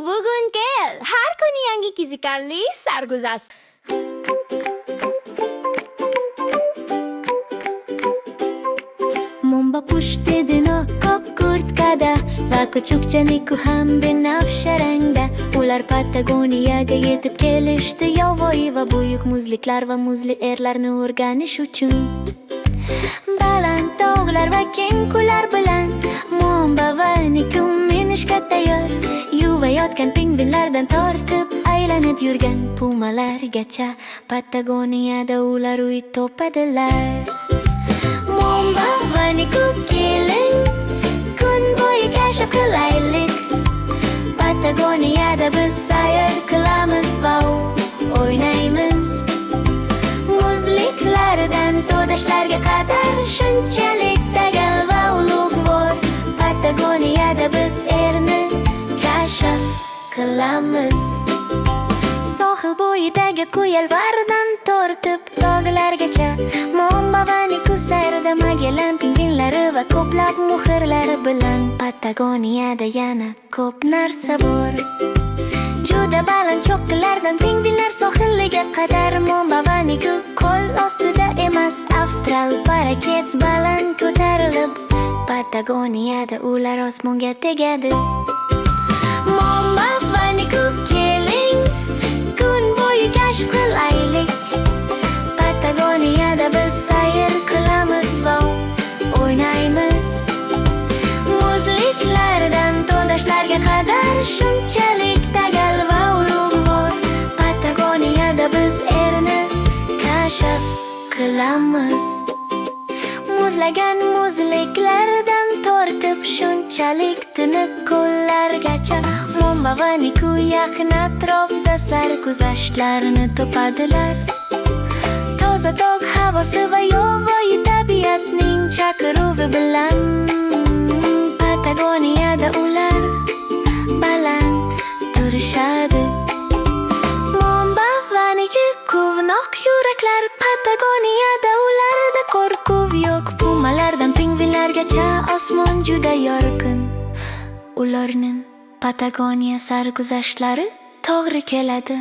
bugun kel. Har kuni yangi qiziqarli sarguzasht. Momba pushtedino ko'k kurtkada va kuchukcha Niku ham binafsha rangda. Ular Patagoniyaga yetib kelishdi yovvoyi va buyuk muzliklar va muzli erlarni o'rganish uchun. Baland tog'lar va keng ko'llar bilan Momba va Niku minishga tayyor. Yuvayotgan pingvinlardan tortib aylanib yurgan pumalargacha Patagoniyada ular uy topadilar. Momba va Niku keling, kun bo'yi kashf qilaylik. Patagoniyada biz sayr qilamiz va o'ynaymiz. Muzliklardan to'dashlarga qadar shunchalik dagal va ulug'vor. Patagoniyada biz erni kashf qilamiz. Sohil bo'yidagi ko'yalvardan tortib tog'largacha Momba va Niku sayrda Magellan pingvinlari va ko'plab muxirlari bilan. Patagoniyada yana ko'p narsa bor. Juda baland cho'qqilardan pingvinlar sohiliga qadar Momba va Niku qo'l ostida emas, Avstral paraket baland ko'tarilib Patagoniyada ular osmonga tegadi. Momba va Niku keling, kun bo'yi kashf qilaylik. Patagoniyada biz sayr qilamiz va o'ynaymiz. Muzliklardan to'dashlarga qadar shunchalik dagal va ulug'vor. Patagoniyada biz erni kashf qilamiz. Muzlagan muzliklardan tortib shunchalik tiniq ko'llargacha Momba va Niku yaqin atrofda sarguzashtlarni topadilar. Toza tog' havosi va yovvoyi tabiatning chaqiruvi bilan Patagoniyada ular baland turishadi. Momba va Niku quvnoq yuraklar. Patagoniyada ularda qo'rquv yo'q. Pumalardan pingvinlargacha osmon juda yorqin. Ularning Patagoniya sarguzashtlari to'g'ri keladi.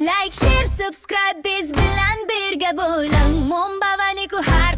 Like, share, subscribe biz bilan birga bo'ling. Momba va Niku har